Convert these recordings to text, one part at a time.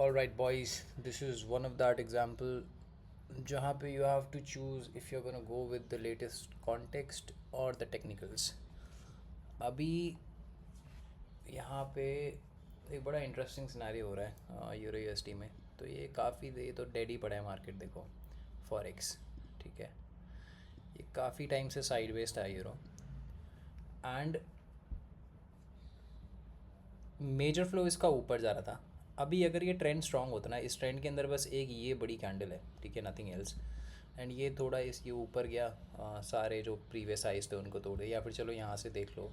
All right, boys, this is one of that example जहाँ पे you have to choose if you're gonna go with the latest context or the technicals. अभी यहाँ पे एक बड़ा interesting scenario हो रहा है यूरो यूएसडी में। तो ये काफ़ी ये तो डेड ही पड़ा है मार्केट, देखो फॉरेक्स। ठीक है, ये काफ़ी टाइम से साइड वेस्ट है यूरो। एंड मेजर फ्लो इसका ऊपर जा रहा था। अभी अगर ये ट्रेंड स्ट्रांग होता ना, इस ट्रेंड के अंदर बस एक ये बड़ी कैंडल है, ठीक है, नथिंग एल्स। एंड ये थोड़ा इसके ऊपर गया, सारे जो प्रीवियस हाइज थे उनको तोड़े, या फिर चलो यहाँ से देख लो,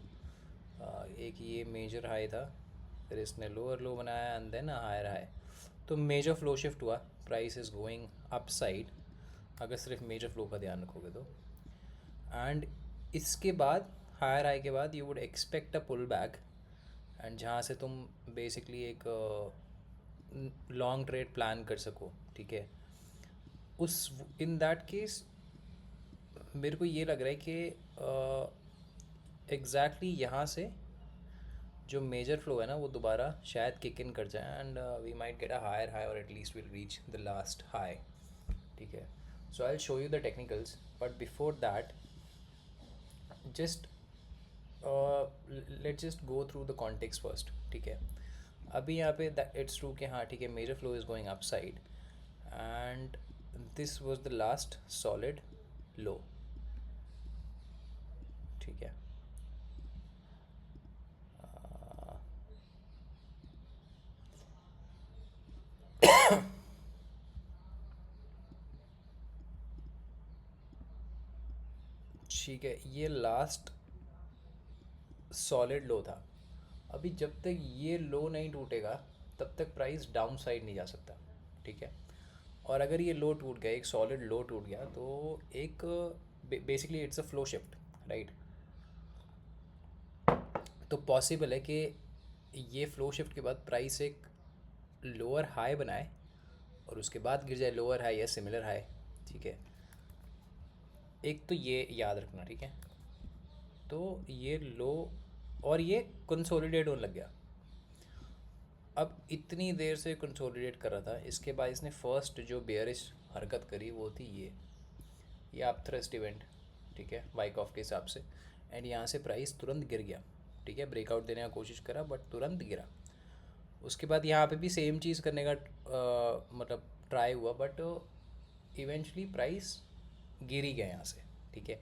एक ये मेजर हाई था, फिर इसने लोअर लो बनाया एंड देन हायर हाई। तो मेजर फ्लो शिफ्ट हुआ, price is going up side, अगर सिर्फ मेजर फ्लो का ध्यान रखोगे तो। एंड इसके बाद हायर हाई के बाद you would expect a pull back, and जहाँ से तुम बेसिकली एक लॉन्ग ट्रेड प्लान कर सको। ठीक है, उस इन दैट केस मेरे को ये लग रहा है कि एग्जैक्टली यहाँ से जो मेजर फ्लो है ना वो दोबारा शायद किक इन कर जाए, and we might get a higher high और at least will reach the last high. ठीक है, so I will show you the technicals, but before that just let's just go through the context first. ठीक है, अभी यहाँ पे it's true कि हाँ ठीक है, major flow is going up side and this was the last solid low. ठीक है, ठीक है, ये लास्ट सॉलिड लो था। अभी जब तक ये लो नहीं टूटेगा तब तक प्राइस डाउन साइड नहीं जा सकता। ठीक है, और अगर ये लो टूट गया, एक सॉलिड लो टूट गया, तो एक basically it's a flow shift, right. तो पॉसिबल है कि ये फ्लो शिफ्ट के बाद प्राइस एक लोअर हाई बनाए और उसके बाद गिर जाए लोअर हाई या सिमिलर हाई। ठीक है, एक तो ये याद रखना। ठीक है, तो ये लो और ये कंसोलिडेट होने लग गया। अब इतनी देर से कंसोलिडेट कर रहा था, इसके बाद इसने फर्स्ट जो बेयरिश हरकत करी वो थी ये आप थ्रस्ट इवेंट। ठीक है, वाइक ऑफ के हिसाब से, एंड यहाँ से प्राइस तुरंत गिर गया। ठीक है, ब्रेकआउट देने का कोशिश करा बट तुरंत गिरा। उसके बाद यहाँ पे भी सेम चीज़ करने का मतलब ट्राई हुआ, बट इवेंचुअली प्राइस गिर ही गया यहाँ से। ठीक है,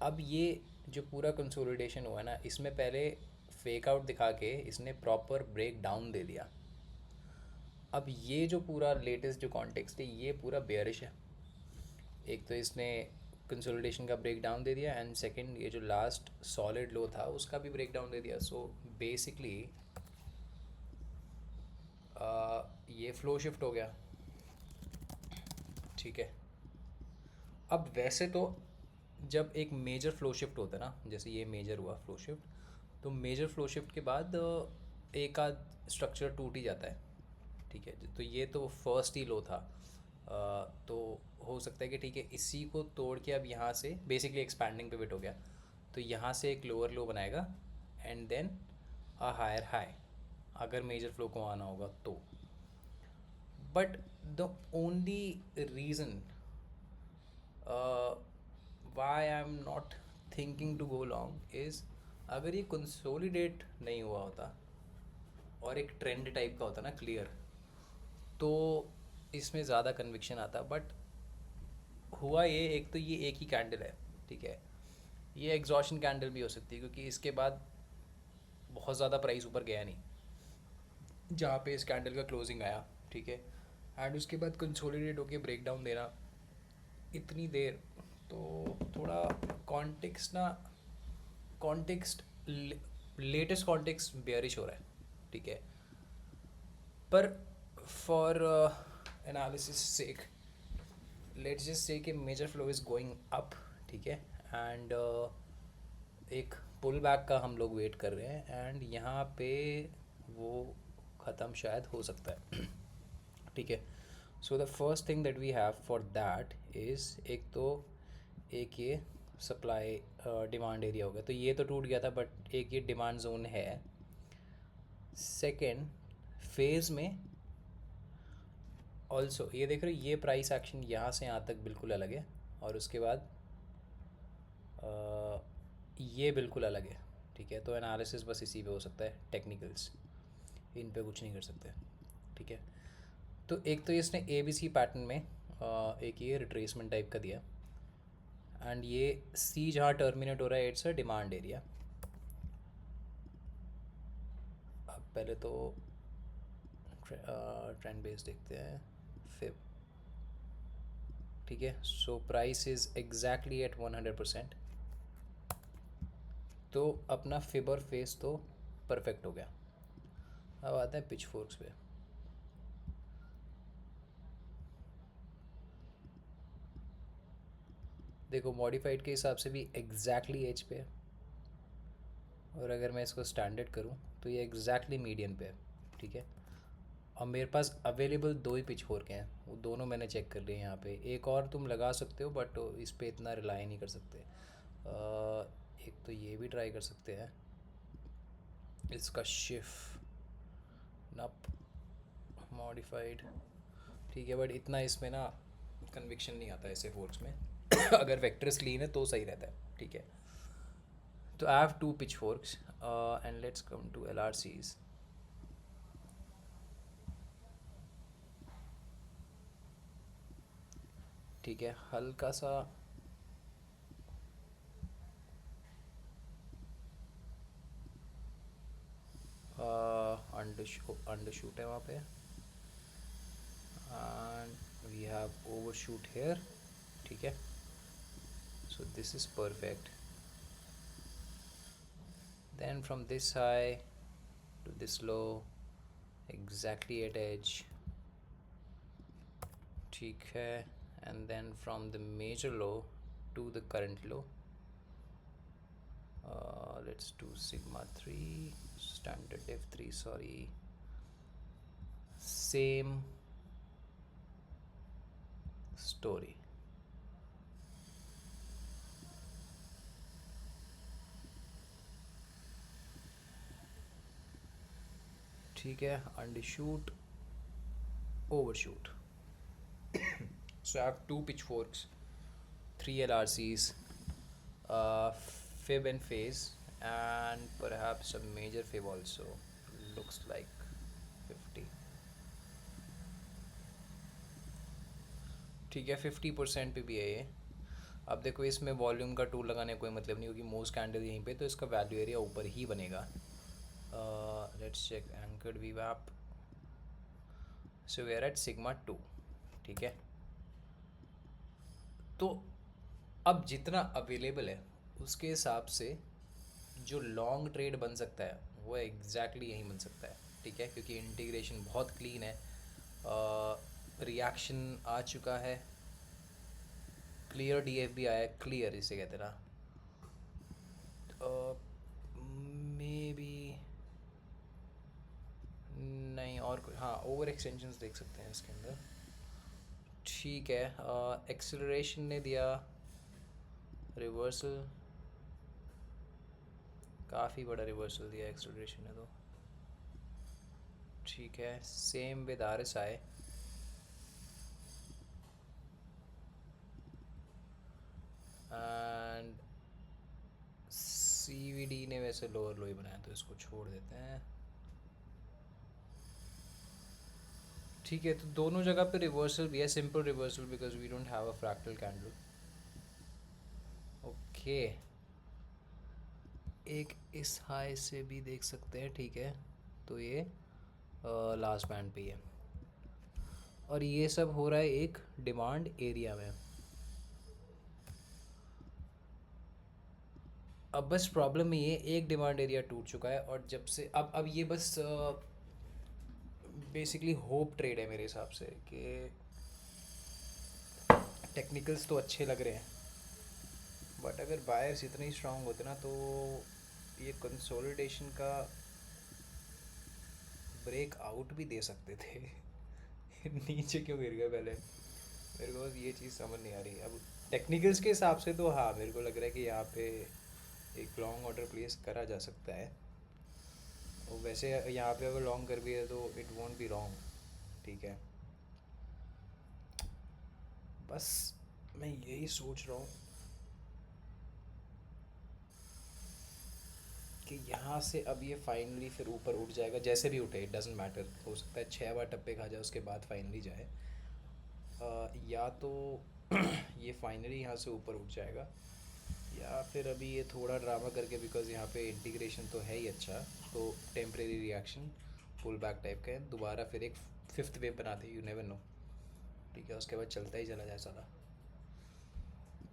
अब ये जो पूरा कंसोलिडेशन हुआ ना, इसमें पहले फेक आउट दिखा के इसने प्रॉपर ब्रेक डाउन दे दिया। अब ये जो पूरा लेटेस्ट जो कॉन्टेक्स्ट है ये पूरा बेयरिश है। एक तो इसने कंसोलिडेशन का ब्रेक डाउन दे दिया, एंड सेकंड ये जो लास्ट सॉलिड लो था उसका भी ब्रेक डाउन दे दिया। सो बेसिकली ये फ्लो शिफ्ट हो गया। ठीक है, अब वैसे तो जब एक मेजर फ्लो शिफ्ट होता है ना, जैसे ये मेजर हुआ फ्लो शिफ्ट, तो मेजर फ्लो शिफ्ट के बाद एक आध स्ट्रक्चर टूट ही जाता है। ठीक है, तो ये तो फर्स्ट ही लो था। तो हो सकता है कि ठीक है इसी को तोड़ के अब यहाँ से बेसिकली एक्सपैंडिंग पिवट हो गया, तो यहाँ से एक लोअर लो बनाएगा and then a higher high, अगर मेजर फ्लो को आना होगा तो। But the only reason why I am not thinking to go long is, अगर ये कंसोलिडेट नहीं हुआ होता और एक ट्रेंड टाइप का होता ना क्लियर, तो इसमें ज़्यादा कन्विक्शन आता। बट हुआ ये, एक तो ये एक ही कैंडल है। ठीक है, ये एग्जॉशन कैंडल भी हो सकती है क्योंकि इसके बाद बहुत ज़्यादा प्राइस ऊपर गया नहीं जहाँ पे इस कैंडल का क्लोजिंग आया। ठीक है, एंड उसके बाद कंसोलिडेट होके ब्रेक डाउन देना इतनी देर, तो थोड़ा कॉन्टेक्स्ट ना, कॉन्टेक्स्ट लेटेस्ट कॉन्टेक्स्ट बेयरिश हो रहा है। ठीक है, पर for analysis sake let's just say कि major flow is going up. ठीक है, एंड एक पुल बैक का हम लोग वेट कर रहे हैं, एंड यहाँ पे वो ख़त्म शायद हो सकता है। ठीक है, so the first thing that we have for that is, एक तो एक ये सप्लाई डिमांड एरिया हो गया, तो ये तो टूट गया था बट एक ये डिमांड जोन है। सेकेंड फेज़ में ऑल्सो ये देख रहे हो, ये प्राइस एक्शन यहाँ से यहाँ तक बिल्कुल अलग है, और उसके बाद ये बिल्कुल अलग है। ठीक है, तो एनालिसिस बस इसी पे हो सकता है, टेक्निकल्स इन पे कुछ नहीं कर सकते। ठीक है, तो एक तो इसने ए बी सी पैटर्न में एक ये रिट्रेसमेंट टाइप का दिया, एंड ये सी जहाँ टर्मिनेट हो रहा है, इट्स अ डिमांड एरिया। अब पहले तो ट्रेंड बेस देखते हैं, फिब। ठीक है, so price is exactly at 100%। तो अपना फिब और फेस तो परफेक्ट हो गया। अब आते हैं पिच फोर्क्स पे। देखो मॉडिफाइड के हिसाब से भी एग्जैक्टली एज पे है, और अगर मैं इसको स्टैंडर्ड करूँ तो ये एग्जैक्टली मीडियन पे है। ठीक है, और मेरे पास अवेलेबल दो ही पिच फोर्क हैं, वो दोनों मैंने चेक कर लिए यहाँ पे। एक और तुम लगा सकते हो बट इस पे इतना रिलाई नहीं कर सकते। एक तो ये भी ट्राई कर सकते हैं, इसका शिफ्ट नप मॉडिफाइड। ठीक है, बट इतना इसमें ना कन्विक्शन नहीं आता ऐसे फोर्क्स में। अगर वेक्टर्स क्लीन है तो सही रहता है। ठीक है, तो I have two pitchforks, and let's come to L R Cs. ठीक है, हल्का सा अंडरशूट है वहाँ पे, and we have overshoot here. ठीक है, so this is perfect. Then from this high to this low, exactly at edge. ठीक है, and then from the major low to the current low, let's do sigma 3 standard f3, sorry, same story. ठीक है, undershoot, overshoot. So I have two pitchforks, three LRCs, fib and phase, and perhaps a major fib also. Looks like 50. ठीक है, 50% पे भी है ये। अब देखो इसमें वॉल्यूम का टूल लगाने का कोई मतलब नहीं, क्योंकि मोस्ट कैंडल यहीं पे, तो इसका वैल्यू एरिया ऊपर ही बनेगा। लेट्स चेक एंकर्ड वी वैप, so we are at sigma 2। ठीक है, तो अब जितना अवेलेबल है उसके हिसाब से जो लॉन्ग ट्रेड बन सकता है वो एग्जैक्टली यहीं बन सकता है। ठीक है, क्योंकि इंटीग्रेशन बहुत क्लीन है, रिएक्शन आ चुका है, क्लियर डीएफ भी आया है, क्लियर इसे कहते हैं ना। मे बी नहीं, और कोई, हाँ ओवर एक्सटेंशंस देख सकते हैं इसके अंदर। ठीक है, एक्सेलरेशन ने दिया रिवर्सल, काफ़ी बड़ा रिवर्सल दिया एक्सेलरेशन ने तो। ठीक है, same with R S I, and C V D ने वैसे लोअर लो ही बनाया तो इसको छोड़ देते हैं। ठीक है, तो दोनों जगह पे रिवर्सल भी है, simple reversal, because we don't have a fractal candle. Okay, एक इस हाई से भी देख सकते हैं। ठीक है, तो ये लास्ट बैंड पे ही है, और ये सब हो रहा है एक डिमांड एरिया में। अब बस प्रॉब्लम ये, एक डिमांड एरिया टूट चुका है, और जब से अब ये बस बेसिकली होप ट्रेड है मेरे हिसाब से, कि टेक्निकल्स तो अच्छे लग रहे हैं, बट अगर बायर्स इतने ही स्ट्रांग होते ना तो ये कंसोलिडेशन का ब्रेक आउट भी दे सकते थे। नीचे क्यों गिर गया पहले, मेरे को बस ये चीज़ समझ नहीं आ रही। अब टेक्निकल्स के हिसाब से तो हाँ, मेरे को लग रहा है कि यहाँ पे एक लॉन्ग ऑर्डर प्लेस करा जा सकता है, और वैसे यहाँ पे अगर लॉन्ग कर भी है तो इट वॉन्ट बी रॉन्ग। ठीक है, बस मैं यही सोच रहा हूँ कि यहाँ से अब ये फाइनली फिर ऊपर उठ जाएगा, जैसे भी उठे, इट डजेंट मैटर, हो सकता है 6 बार टप्पे खा जाए उसके बाद फाइनली जाए। या तो ये फाइनली यहाँ से ऊपर उठ जाएगा, या फिर अभी ये थोड़ा ड्रामा करके, बिकॉज यहाँ पे इंटीग्रेशन तो है ही अच्छा, तो temporary reaction pull back type का है, दोबारा फिर एक फिफ्थ वेव बनाते, यू नेवर नो। ठीक है, उसके बाद चलता ही चला जाए सारा।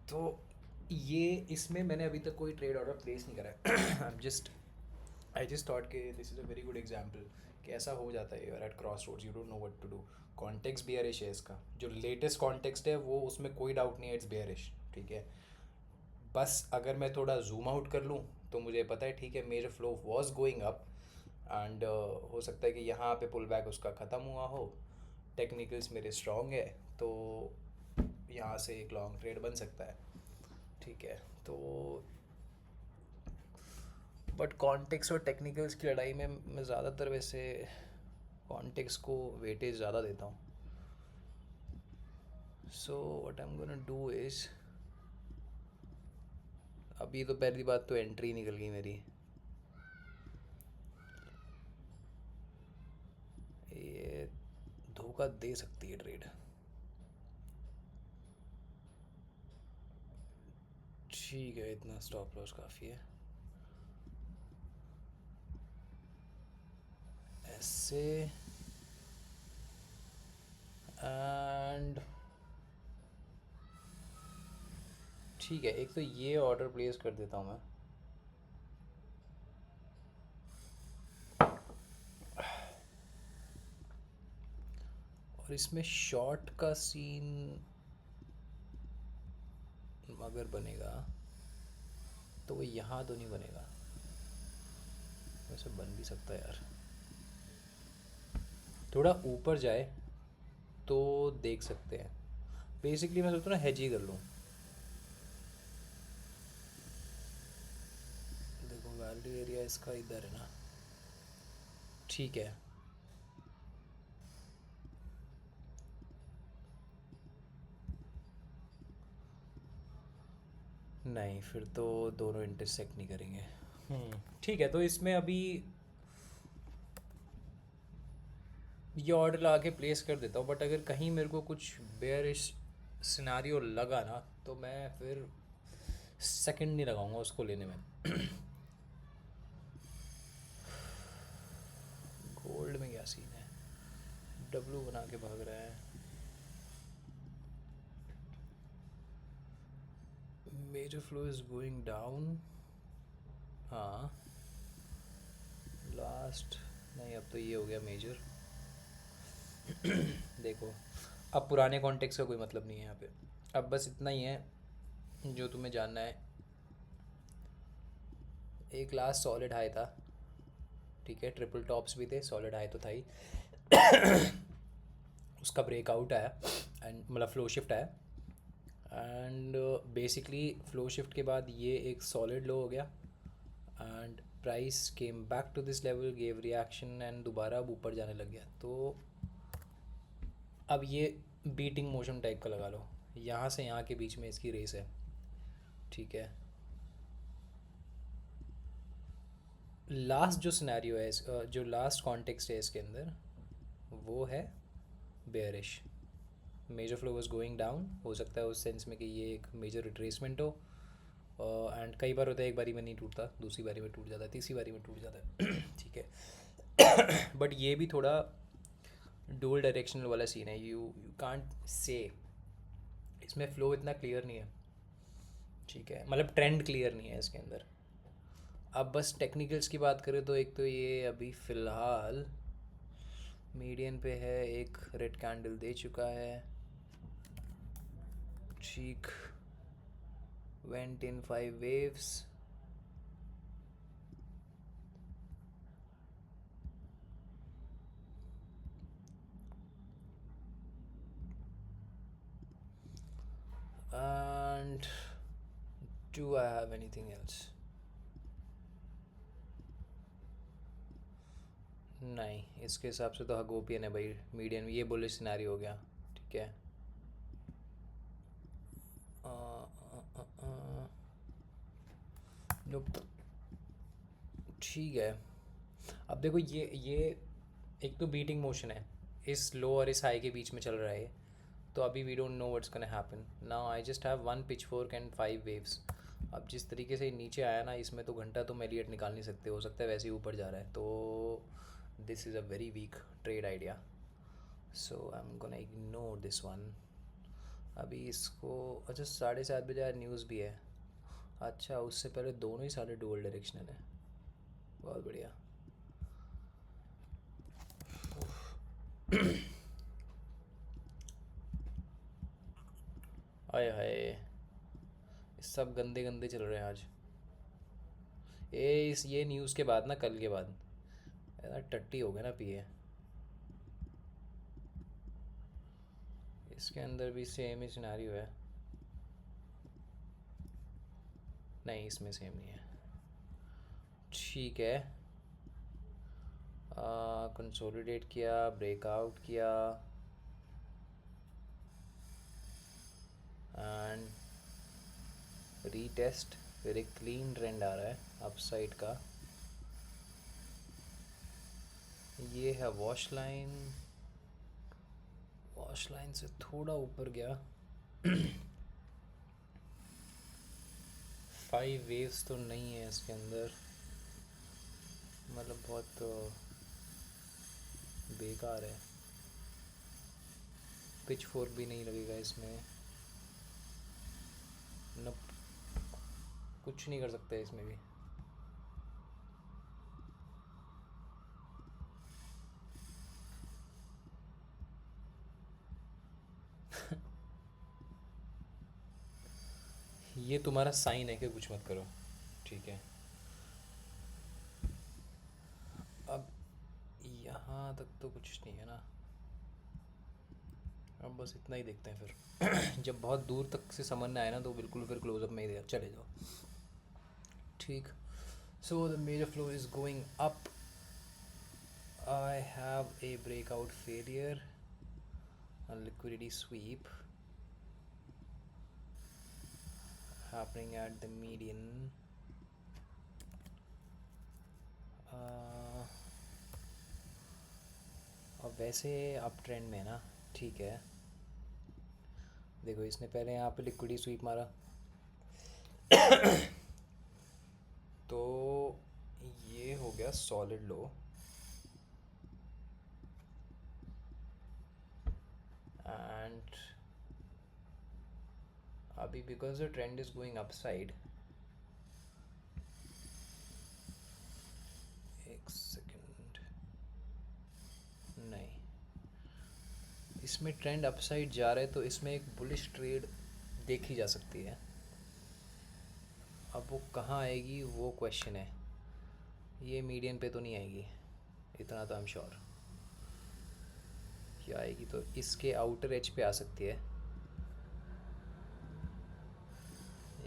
तो ये, इसमें मैंने अभी तक कोई ट्रेड ऑर्डर प्लेस नहीं करा है। आई जस्ट थॉट कि this is a very good example कि ऐसा हो जाता है, you're at crossroads, you don't know what to do. Context bearish है इसका, जो लेटेस्ट कॉन्टेक्स्ट है वो, उसमें कोई डाउट नहीं है, इट्स बेयरिश। ठीक है, बस अगर मैं थोड़ा जूम आउट कर लूँ तो मुझे पता है, ठीक है, major flow was going up, and हो सकता है कि यहाँ पे पुल बैक उसका ख़त्म हुआ हो, टेक्निकल्स मेरे स्ट्रॉन्ग है, तो यहाँ से एक लॉन्ग ट्रेड बन सकता है। ठीक है, तो बट कॉन्टेक्स्ट और टेक्निकल्स की लड़ाई में मैं ज़्यादातर वैसे कॉन्टेक्स्ट को वेटेज ज़्यादा देता हूँ। So what I am gonna do is, अभी तो पहली बात तो एंट्री निकल गई मेरी, ये धोखा दे सकती है ट्रेड। ठीक है, इतना स्टॉप लॉस काफ़ी है। ऐसे, एंड ठीक है, एक तो ये ऑर्डर प्लेस कर देता हूँ मैं। और इसमें शॉर्ट का सीन अगर बनेगा तो वो यहाँ तो नहीं बनेगा, वैसे बन भी सकता है यार, थोड़ा ऊपर जाए तो देख सकते हैं। बेसिकली मैं सोचता हूँ ना, हेज ही कर लूँ। देखो वैलिड एरिया इसका इधर है ना। ठीक है, नहीं फिर तो दोनों इंटरसेक्ट नहीं करेंगे। ठीक है, तो इसमें अभी ये ऑर्डर ला के प्लेस कर देता हूँ, बट अगर कहीं मेरे को कुछ बेयरिश सिनारियो लगा ना, तो मैं फिर सेकंड नहीं लगाऊंगा उसको लेने में। गोल्ड में क्या सीन है, डब्लू बना के भाग रहा है, major flow is going down. हाँ, लास्ट, नहीं अब तो ये हो गया मेजर। देखो, अब पुराने कॉन्टेक्स्ट का कोई मतलब नहीं है यहाँ पे, अब बस इतना ही है जो तुम्हें जानना है। एक लास्ट सॉलिड हाई था, ठीक है, ट्रिपल टॉप्स भी थे, सॉलिड हाई तो था ही। उसका ब्रेकआउट आया, एंड मतलब फ्लो शिफ्ट आया, एंड बेसिकली फ्लो शिफ्ट के बाद ये एक सॉलिड लो हो गया, and price came back to this level, gave reaction, and दोबारा अब ऊपर जाने लग गया। तो अब ये बीटिंग मोशन टाइप का लगा लो, यहाँ से यहाँ के बीच में इसकी रेस है। ठीक है, लास्ट जो सिनेरियो है जो लास्ट कॉन्टेक्स्ट है इसके अंदर, वो है bearish. Major flow was going down, हो सकता है उस सेंस में कि ये एक मेजर रिट्रेसमेंट हो, एंड कई बार होता है, एक बारी में नहीं टूटता, दूसरी बारी में टूट जाता है, तीसरी बारी में टूट जाता है। ठीक है, बट ये भी थोड़ा डुअल डायरेक्शनल वाला सीन है, यू कांट से, इसमें फ्लो इतना क्लियर नहीं है। ठीक है, मतलब ट्रेंड क्लियर नहीं है इसके अंदर। अब बस टेक्निकल्स की बात करें तो एक तो ये अभी फ़िलहाल मीडियन पे है, एक रेड कैंडल दे चुका है, ठीक, went in 5 waves, and do I have anything else? नहीं, इसके हिसाब से तो हगोपियन है भाई, मीडियन, ये बुलिश सिनेरियो हो गया। ठीक है, Nope. ठीक है, अब देखो ये एक तो बीटिंग मोशन है, इस लो और इस हाई के बीच में चल रहा है, तो अभी we don't know what's gonna happen. Now I just have one pitchfork and 5 waves. अब जिस तरीके से नीचे आया ना, इसमें तो घंटा तुम एलियट निकाल नहीं सकते, हो सकता है वैसे ही ऊपर जा रहा है, तो this is a very weak trade idea, so I am gonna ignore this one. अभी इसको, अच्छा 7:30 बजे आज न्यूज़ भी है। अच्छा, उससे पहले दोनों ही सारे डुअल डायरेक्शनल है, बहुत बढ़िया। आय हाय, सब गंदे गंदे चल रहे हैं आज। ये न्यूज़ के बाद ना, कल के बाद यार टट्टी हो गए ना पिए। इसके अंदर भी सेम ही सिनेरियो है। नहीं, इसमें सेम नहीं है। ठीक है, कंसोलिडेट किया, ब्रेकआउट किया, एंड रीटेस्ट, फिर एक क्लीन ट्रेंड आ रहा है अपसाइड का। ये है वॉश लाइन, वॉश लाइन से थोड़ा ऊपर गया। 5 वेव्स तो नहीं है इसके अंदर, मतलब बहुत बेकार है। पिच फोर्क भी नहीं लगेगा इसमें, न कुछ नहीं कर सकते इसमें भी। ये तुम्हारा साइन है कि कुछ मत करो, ठीक है। अब यहाँ तक तो कुछ नहीं है ना, अब बस इतना ही देखते हैं फिर। जब बहुत दूर तक से समझ में आए ना, तो बिल्कुल फिर क्लोजअप में ही चले जाओ। ठीक, so the major flow is going up. I have a breakout failure, a liquidity sweep happening at the median. अब वैसे अप ट्रेंड में ना, ठीक है। देखो, इसने पहले यहाँ पे लिक्विडी स्वीप मारा, तो ये हो गया सॉलिड लो, एंड अभी because the trend is going upside, एक सेकेंड, नहीं, इसमें ट्रेंड अपसाइड जा रहा है, तो इसमें एक बुलिश ट्रेड देखी जा सकती है। अब वो कहाँ आएगी वो क्वेश्चन है। ये मीडियन पे तो नहीं आएगी, इतना तो आई एम श्योर। क्या आएगी तो इसके आउटर एज पे आ सकती है।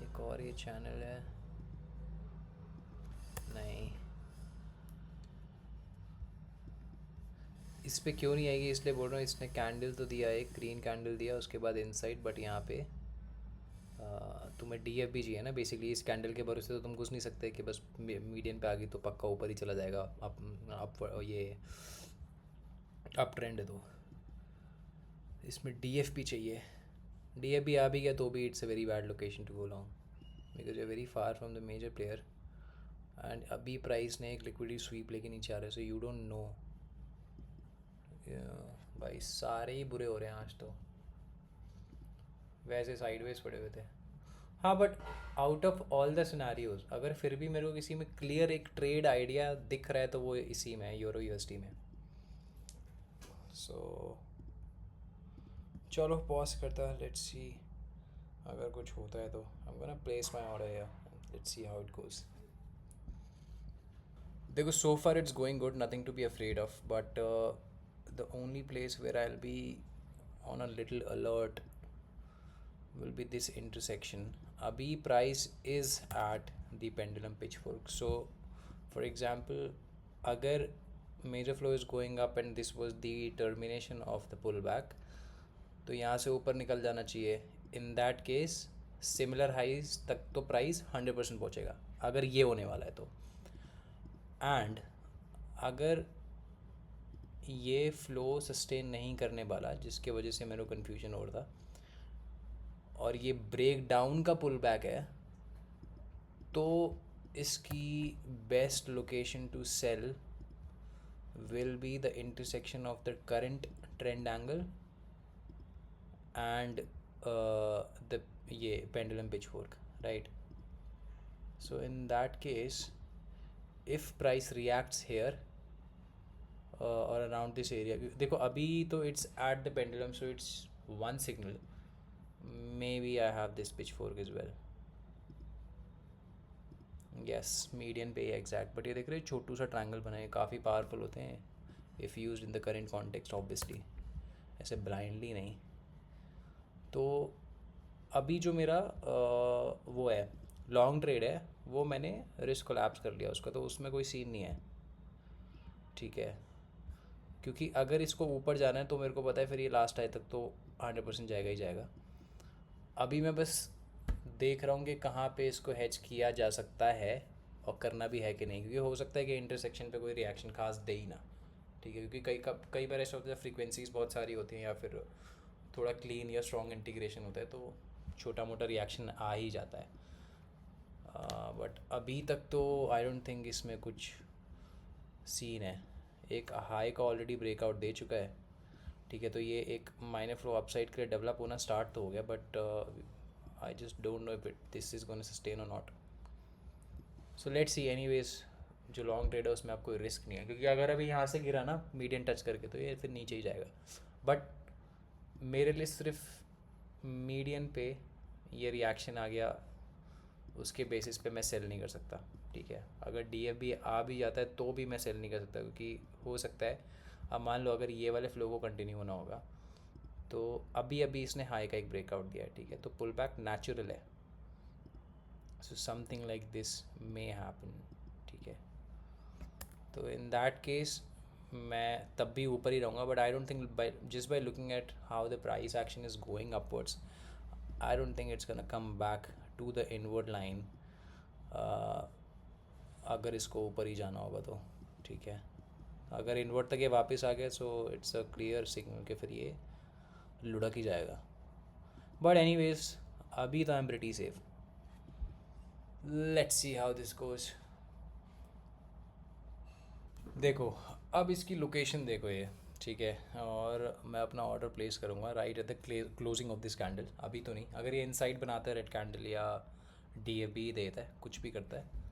एक और ये चैनल है, नहीं, इस पे क्यों नहीं आएगी इसलिए बोल रहा हूँ, इसने कैंडल तो दिया, एक ग्रीन कैंडल दिया, उसके बाद इनसाइड, बट यहाँ पे तुम्हें डीएफ भी चाहिए ना बेसिकली। इस कैंडल के भरोसे तो तुम घुस नहीं सकते कि बस मीडियन पे आ गई तो पक्का ऊपर ही चला जाएगा। अप ये अप ट्रेंड है, तो इसमें डीएफ भी चाहिए। डीएफ भी आ भी गया तो भी it's a very bad location to go long, because you very far from the major player, and अभी प्राइस ने एक लिक्विडिटी स्वीप लेके नीचे आ रहा है, सो यू डोंट नो। भाई सारे ही बुरे हो रहे हैं आज तो, वैसे साइडवेज पड़े हुए थे। हाँ, but out of all the scenarios अगर फिर भी मेरे को किसी में क्लियर एक ट्रेड आइडिया दिख रहा है, तो वो इसी में है, यूरो यूएसडी में। सो चलो पॉज करता है, लेट्स सी अगर कुछ होता है तो I am gonna place my order here, let's see how it goes. देखो, so far it's going good, nothing to be afraid of, but the only place where I will be on a little alert will be this intersection. Abhi price is at the pendulum pitchfork, so for example, agar major flow is going up and this was the termination of the pullback, तो यहाँ से ऊपर निकल जाना चाहिए। In that case similar highs तक तो price 100% पहुँचेगा। अगर ये होने वाला है तो। एंड अगर ये फ्लो सस्टेन नहीं करने वाला, जिसके वजह से मेरे को कन्फ्यूजन हो रहा था, और ये ब्रेक डाउन का पुल बैक है, तो इसकी best location to sell will be the intersection of the current trend angle and the ये pendulum pitchfork, right? So in that case, if price reacts here or around this area, देखो अभी तो it's at the pendulum, so it's one signal. Maybe I have this pitchfork as well. Yes, median पे exact, but ये देख रहे हैं छोटू सा triangle बनाए, काफ़ी पावरफुल होते हैं if used in the current context obviously, ऐसे ब्लाइंडली नहीं। तो अभी जो मेरा वो है लॉन्ग ट्रेड है, वो मैंने रिस्क कोलैप्स कर लिया उसका, तो उसमें कोई सीन नहीं है, ठीक है। क्योंकि अगर इसको ऊपर जाना है तो मेरे को पता है फिर ये लास्ट आई तक तो 100% जाएगा ही जाएगा। अभी मैं बस देख रहा हूँ कि कहाँ पे इसको हैच किया जा सकता है और करना भी है कि नहीं, क्योंकि हो सकता है कि इंटरसेक्शन पे कोई रिएक्शन खास दे ही ना, ठीक है। क्योंकि कई बार ऐसा होता है फ्रीक्वेंसीज बहुत सारी होती हैं या फिर थोड़ा क्लीन या स्ट्रॉन्ग इंटीग्रेशन होता है, तो छोटा मोटा रिएक्शन आ ही जाता है। बट अभी तक तो आई डोंट थिंक इसमें कुछ सीन है। एक हाई का ऑलरेडी ब्रेकआउट दे चुका है, ठीक है। तो ये एक माइनर फ्लो अपसाइड के लिए डेवलप होना स्टार्ट तो हो गया, but I just don't know if this is gonna sustain और not. So let's see. Anyways, जो लॉन्ग ट्रेड है उसमें आपको कोई रिस्क नहीं है, क्योंकि अगर अभी यहाँ से गिरा ना मीडियन टच करके तो ये फिर नीचे ही जाएगा। बट मेरे लिए सिर्फ मीडियन पे ये रिएक्शन आ गया, उसके बेसिस पे मैं सेल नहीं कर सकता, ठीक है। अगर DFB आ भी जाता है तो भी मैं सेल नहीं कर सकता, क्योंकि हो सकता है, अब मान लो अगर ये वाले फ्लो को कंटिन्यू होना होगा, तो अभी अभी इसने हाई का एक ब्रेकआउट दिया है, ठीक है। तो पुल बैक नेचुरल है, so something like this may happen, ठीक है। तो इन दैट केस मैं तब भी ऊपर ही रहूँगा, but I don't think by looking at how the price action is going upwards, I don't think it's gonna come back to the inward line अगर इसको ऊपर ही जाना होगा तो, ठीक है। अगर इनवर्ड तक ये वापस आ गया so it's a clear signal कि फिर ये लुढ़क ही जाएगा। बट एनीवेज, अभी तो I am pretty safe. Let's see how this goes. देखो अब इसकी लोकेशन देखो ये, ठीक है। और मैं अपना ऑर्डर प्लेस करूँगा right at the closing of this candle. अभी तो नहीं, अगर ये इनसाइड बनाता है रेड कैंडल या DFB देता है, कुछ भी करता है,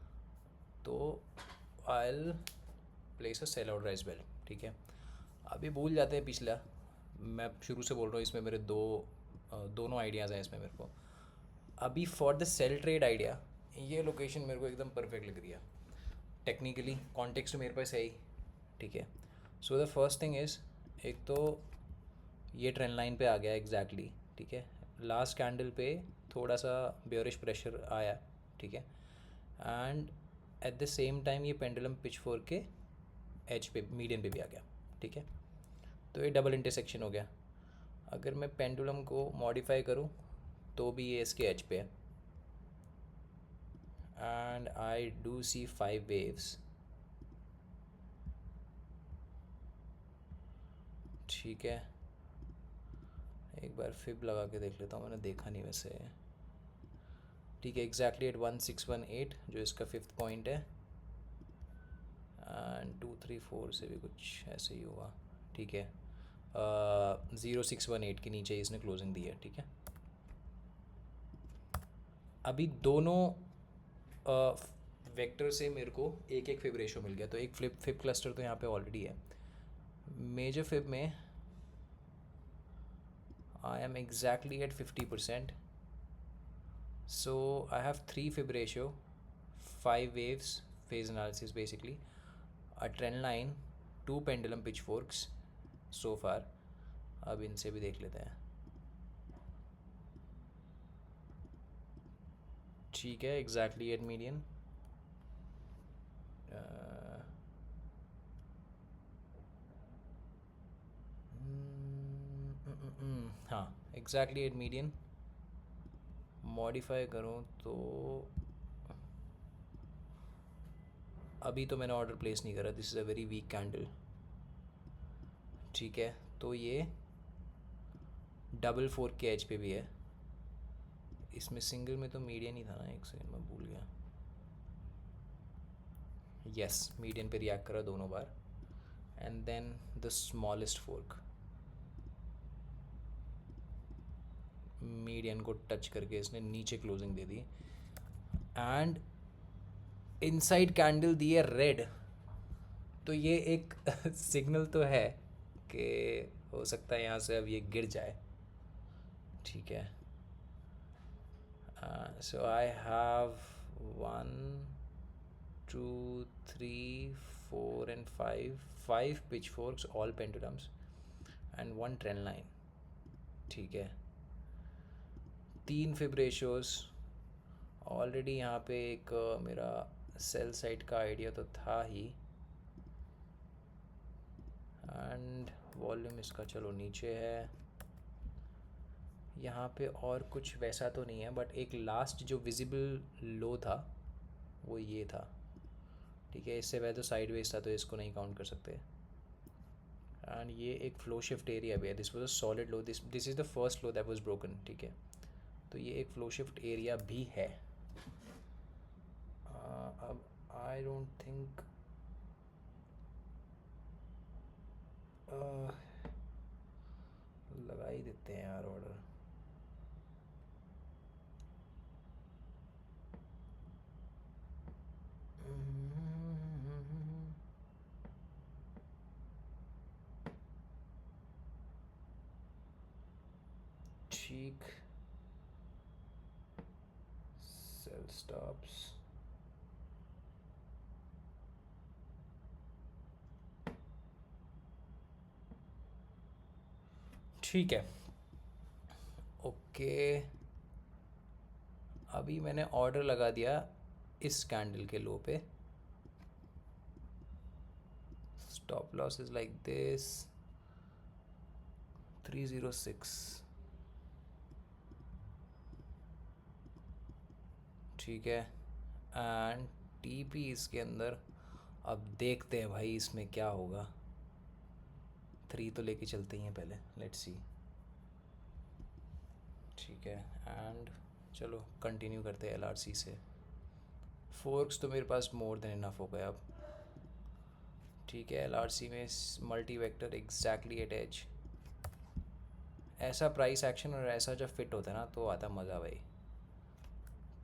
तो I will place a sell order as well, ठीक है। अभी भूल जाते हैं पिछला, मैं शुरू से बोल रहा हूँ, इसमें मेरे दोनों आइडियाज़ हैं इसमें मेरे को। अभी for the sell trade idea ये लोकेशन मेरे को एकदम परफेक्ट लग रही है, टेक्निकली कॉन्टेक्स्ट मेरे पास है ही, ठीक है। So the first thing is, एक तो ये ट्रेंड लाइन पे आ गया एग्जैक्टली, ठीक है। लास्ट कैंडल पे थोड़ा सा बेयरिश प्रेशर आया, ठीक है। And at the same time ये पेंडुलम पिचफोर्क के एज पे, मीडियन पे भी आ गया, ठीक है। तो ये डबल इंटरसेक्शन हो गया। अगर मैं पेंडुलम को मॉडिफाई करूँ तो भी ये इसके एज पे है, and I do see 5 waves, ठीक है। एक बार फिब लगा के देख लेता हूँ, मैंने देखा नहीं वैसे, ठीक है। एग्जैक्टली एट 1618 जो इसका 5th पॉइंट है, एंड 234 से भी कुछ ऐसे ही हुआ, ठीक है। 0618 के नीचे इसने क्लोजिंग दी है, ठीक है। अभी दोनों वेक्टर से मेरे को एक एक फिब रेशो मिल गया, तो एक फिब क्लस्टर तो यहाँ पे ऑलरेडी है। मेजर फिब में I am exactly at 50%, so I have 3 fib ratio, 5 waves, phase analysis basically, a trend line, 2 pendulum pitchforks so far। अब इनसे भी देख लेते हैं, ठीक है। एग्जैक्टली एट मीडियन, हाँ एग्जैक्टली एट मीडियन। मॉडिफाई करूँ तो अभी तो मैंने ऑर्डर प्लेस नहीं करा, this is a very weak candle. ठीक है, तो ये 4 के एच पे भी है। इसमें सिंगल में तो मीडियन ही था ना, एक सेकंड मैं भूल गया। यस, मीडियन पे रिएक्ट करा दोनों बार, and then the smallest fork median को टच करके इसने नीचे क्लोजिंग दे दी, एंड इनसाइड कैंडल दी है रेड। तो ये एक सिग्नल तो है कि हो सकता है यहाँ से अब ये गिर जाए। ठीक है, so I have 1 2 3 4 and 5 pitchforks, all pendulums and 1 trend line. ठीक है, 3 फिब रेशियोज। ऑलरेडी यहाँ पे एक मेरा सेल साइड का आइडिया तो था ही, एंड वॉल्यूम इसका चलो नीचे है। यहाँ पे और कुछ वैसा तो नहीं है, बट एक लास्ट जो विजिबल लो था वो ये था। ठीक है, इससे वह तो साइडवेज था तो इसको नहीं काउंट कर सकते। एंड ये एक फ्लो शिफ्ट एरिया भी है, this was a solid low, this is the first low that was broken. ठीक है, तो ये एक फ्लो शिफ्ट एरिया भी है। अब आई डोंट थिंक लगा ही देते हैं यार ऑर्डर। ठीक, सेल स्टॉप्स। ठीक है, ओके। अभी मैंने ऑर्डर लगा दिया इस कैंडल के लो पे। Stop loss is like this 306। ठीक है, एंड टीपी इसके अंदर। अब देखते हैं भाई इसमें क्या होगा। 3 तो लेके चलते ही हैं पहले, लेट्स सी। ठीक है, एंड चलो कंटिन्यू करते हैं एलआरसी से। फोर्क्स तो मेरे पास मोर देन इनफ हो गया अब। ठीक है, एलआरसी में multi vector exactly at edge. ऐसा प्राइस एक्शन और ऐसा जब फिट होता है ना तो आता मज़ा भाई,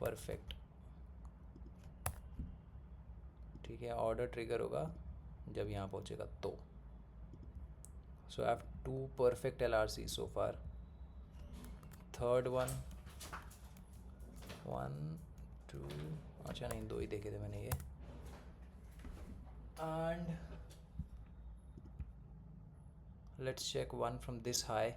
परफेक्ट। ठीक है, ऑर्डर ट्रिगर होगा जब यहाँ पहुँचेगा तो। So I have 2 perfect LRC so far. Third one 1 2, अच्छा नहीं 2 ही देखे थे मैंने ये। And let's check 1 from this high.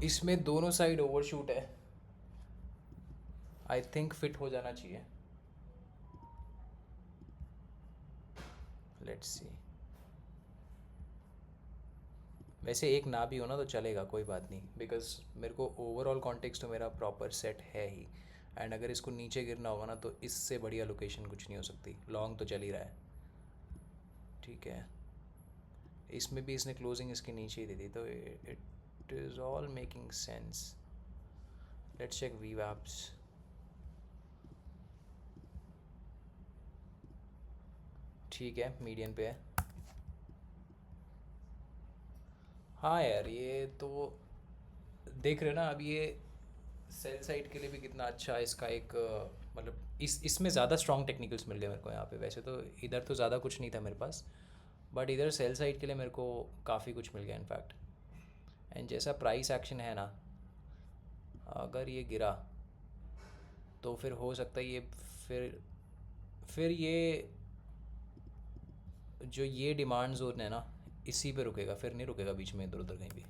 इसमें दोनों साइड ओवरशूट है, आई थिंक फिट हो जाना चाहिए। Let's see. वैसे एक ना भी हो ना तो चलेगा, कोई बात नहीं, बिकॉज मेरे को ओवरऑल कॉन्टेक्स्ट तो मेरा प्रॉपर सेट है ही। एंड अगर इसको नीचे गिरना होगा ना तो इससे बढ़िया लोकेशन कुछ नहीं हो सकती। लॉन्ग तो चल ही रहा है। ठीक है, इसमें भी इसने क्लोजिंग इसके नीचे ही दे दी, तो it is all making sense. Let's check VWAPs. ठीक है, मीडियन पे है। हाँ यार, ये तो देख रहे हो ना अब ये सेल साइड के लिए भी कितना अच्छा इसका एक मतलब इसमें ज़्यादा स्ट्रॉन्ग टेक्निकल्स मिल गए मेरे को यहाँ पे। वैसे तो इधर तो ज़्यादा कुछ नहीं था मेरे पास, बट इधर सेल साइड के लिए मेरे को काफ़ी कुछ मिल गया इनफैक्ट। एंड जैसा प्राइस एक्शन है ना, अगर ये गिरा तो फिर हो सकता है ये फिर ये जो ये डिमांड जोन है ना इसी पे रुकेगा, फिर नहीं रुकेगा बीच में इधर उधर कहीं भी।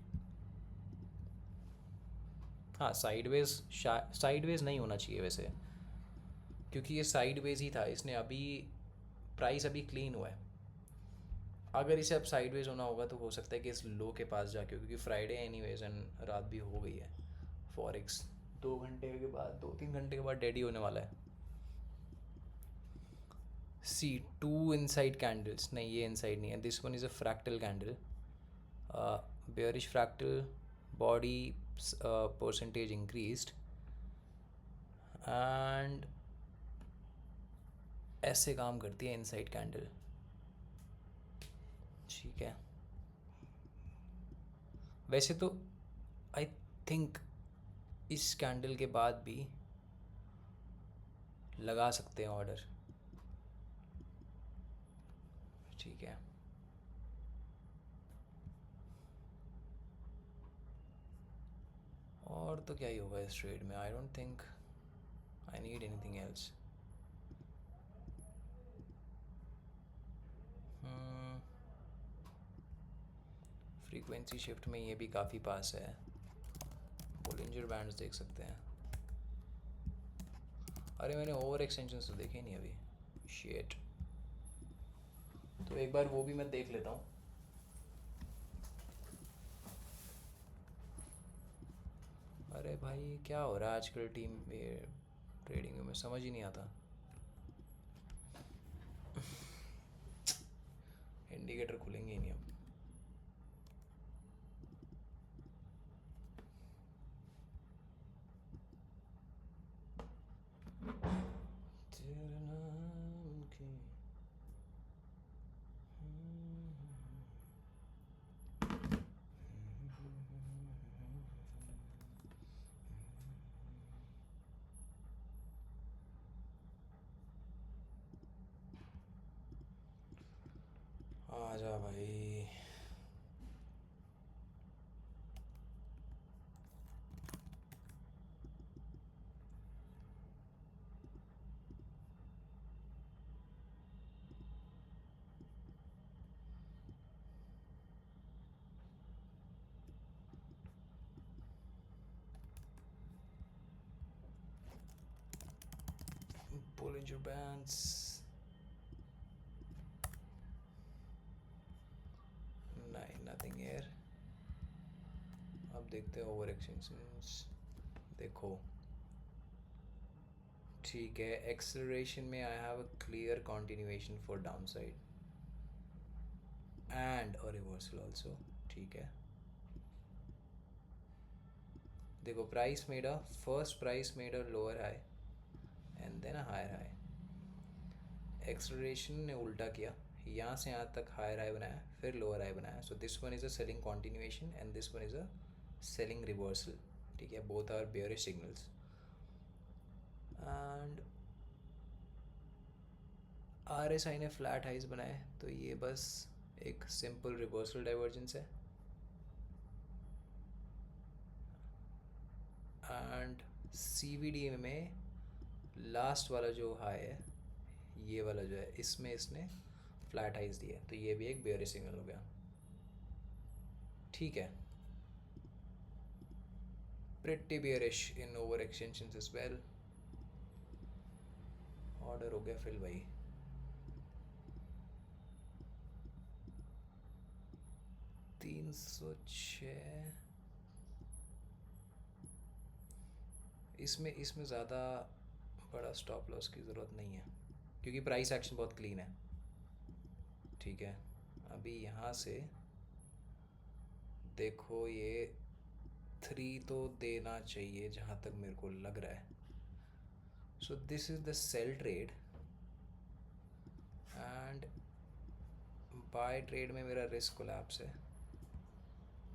हाँ, साइडवेज नहीं होना चाहिए वैसे, क्योंकि ये साइडवेज ही था। इसने अभी प्राइस अभी क्लीन हुआ है, अगर इसे अब साइडवेज होना होगा तो हो सकता है कि इस लो के पास जाके, क्योंकि फ्राइडे एनीवेज एंड रात भी हो गई है, फॉरेक्स 2 घंटे के बाद, 2-3 घंटे के बाद डेड ही होने वाला है. सी टू इनसाइड कैंडल्स, नहीं ये इनसाइड नहीं है, this one is a fractal candle, bearish fractal, body percentage increased, and ऐसे काम करती है इनसाइड कैंडल. ठीक है, वैसे तो आई थिंक इस कैंडल के बाद भी लगा सकते हैं ऑर्डर. ठीक है, और तो क्या ही होगा इस ट्रेड में. आई don't think I need anything else. Frequency shift में ये भी काफ़ी पास है. बोलिंजर बैंड्स देख सकते हैं. अरे मैंने ओवर एक्सटेंशन तो देखे नहीं अभी. शेट, तो एक बार वो भी मैं देख लेता हूँ. अरे भाई क्या हो रहा है आजकल टीम ट्रेडिंग में समझ ही नहीं आता. इंडिकेटर खुलेंगे ही नहीं अब. तेरे नाम की आजा भाई. Bollinger Bands, नहीं नथिंग here. अब देखते हैं ओवर एक्सटेंशंस. देखो ठीक है, एक्सेलरेशन में I have a clear continuation for down side and a reversal also. ठीक है, देखो price made a first price made a lower high and then a higher high. Acceleration ने उल्टा किया, यहाँ से यहाँ तक हायर हाई बनाया फिर लोअर हाई बनाया. So this one is a selling continuation and this one is a selling reversal. ठीक है, both are bearish signals. And R S I ने फ्लैट हाइज बनाए, तो ये बस एक सिंपल रिवर्सल डाइवर्जेंस है. एंड सी वी डी में लास्ट वाला जो हाई है, ये वाला जो है, इसमें इसने फ्लैट हाइज दिया, तो ये भी एक बेयरिश सिग्नल हो गया. ठीक है, pretty bearish in over extensions as well. Order हो गया फिल भाई. तीन सौ छः. इसमें इसमें ज़्यादा बड़ा स्टॉप लॉस की ज़रूरत नहीं है क्योंकि प्राइस एक्शन बहुत क्लीन है. ठीक है, अभी यहाँ से देखो ये 3 तो देना चाहिए जहाँ तक मेरे को लग रहा है. So this is the sell trade and buy trade में मेरा रिस्क कोलैप्स है,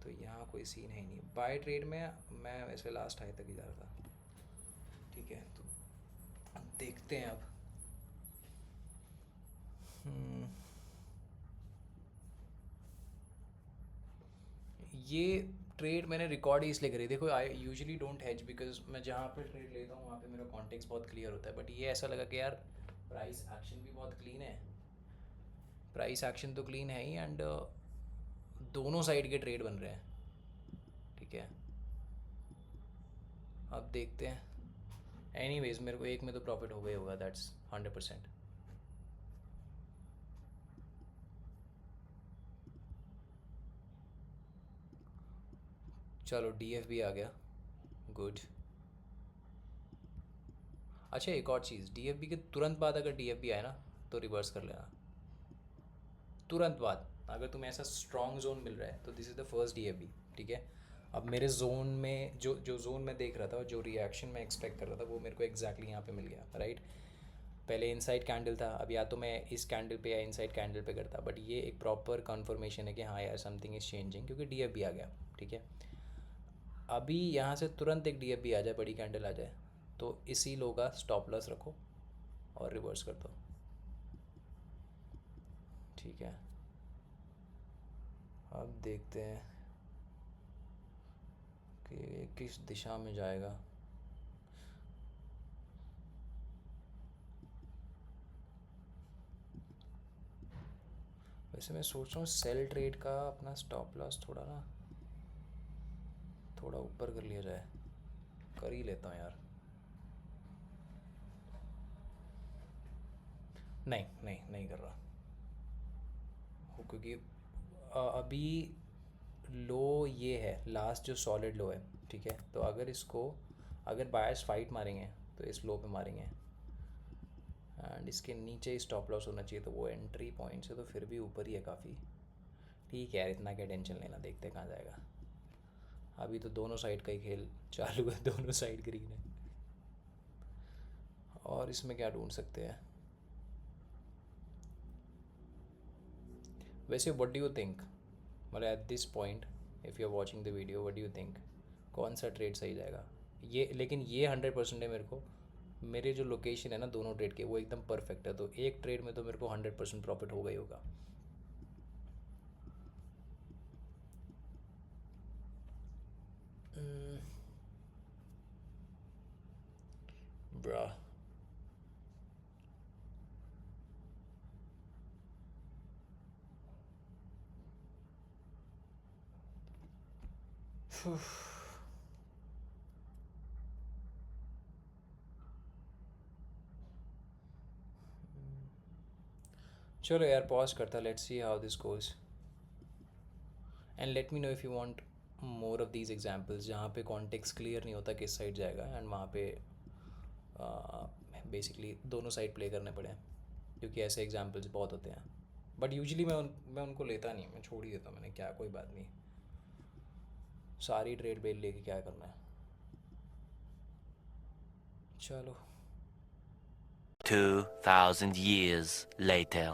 तो यहाँ कोई सीन है ही नहीं. बाय ट्रेड में मैं वैसे लास्ट हाई तक ही जा रहा था. ठीक है, तो देखते हैं अब. ये ट्रेड मैंने रिकॉर्ड ही इसलिए करी. देखो I usually don't hedge because मैं जहाँ पे ट्रेड लेता हूँ वहाँ पे मेरा कॉन्टेक्स्ट बहुत क्लियर होता है. बट ये ऐसा लगा कि यार प्राइस एक्शन भी बहुत क्लीन है. प्राइस एक्शन तो क्लीन है ही एंड दोनों साइड के ट्रेड बन रहे हैं. ठीक है, अब देखते हैं. एनीवेज मेरे को एक में तो प्रॉफिट हो गया होगा, दैट्स 100%. चलो DF भी आ गया, गुड। अच्छा एक और चीज़, DFB के तुरंत बाद अगर DFB आए ना तो रिवर्स कर लेना, तुरंत बाद। अगर तुम्हें ऐसा स्ट्रॉन्ग जोन मिल रहा है तो this is the first DFB, ठीक है। अब मेरे जोन में जो जो जोन मैं देख रहा था और जो रिएक्शन मैं एक्सपेक्ट कर रहा था वो मेरे को एग्जैक्टली यहाँ पे मिल गया, राइट। पहले इनसाइड कैंडल था, अब या तो मैं इस कैंडल पे या इनसाइड कैंडल पे करता, बट ये एक प्रॉपर कन्फर्मेशन है कि हाँ यार समथिंग इज़ चेंजिंग, क्योंकि DFB आ गया, ठीक है। अभी यहाँ से तुरंत एक DFB आ जाए, बड़ी कैंडल आ जाए, तो इसी लो का स्टॉप लॉस रखो और रिवर्स कर दो, ठीक है। अब देखते हैं कि किस दिशा में जाएगा। वैसे मैं सोच रहा हूँ सेल ट्रेड का अपना स्टॉप लॉस थोड़ा ना, थोड़ा ऊपर कर लिया जाए, कर ही लेता हूँ यार। नहीं नहीं नहीं कर रहा हूँ, क्योंकि अभी लो ये है लास्ट जो सॉलिड लो है, ठीक है। तो अगर इसको, अगर बायर्स फाइट मारेंगे तो इस लो पे मारेंगे, एंड इसके नीचे ही स्टॉप लॉस होना चाहिए, तो वो एंट्री पॉइंट से तो फिर भी ऊपर ही है काफ़ी। ठीक है यार, इतना क्या टेंशन लेना, देखते कहाँ जाएगा। अभी तो दोनों साइड का ही खेल चालू है, दोनों साइड ग्रीन है। और इसमें क्या ढूंढ सकते हैं। वैसे व्हाट डू यू थिंक, मतलब at this point if you are watching the video, what do you think, कौन सा ट्रेड सही जाएगा। ये लेकिन ये 100% है मेरे को, मेरे जो लोकेशन है ना दोनों ट्रेड के वो एकदम परफेक्ट है, तो एक ट्रेड में तो मेरे को 100% प्रॉफिट होगा ही होगा। ब्रा चलो यार पॉज करता, let's see how this goes, and let me know if you want more of these examples जहाँ पे कॉन्टेक्स्ट क्लियर नहीं होता किस साइड जाएगा, एंड वहाँ पे बेसिकली दोनों साइड प्ले करने पड़े, क्योंकि ऐसे एग्जांपल्स बहुत होते हैं। बट यूजुअली मैं उनको लेता नहीं, मैं छोड़ ही देता हूँ, मैंने क्या कोई बात नहीं, सारी ट्रेड बेल लेके क्या करना है। चलो 2,000 years later.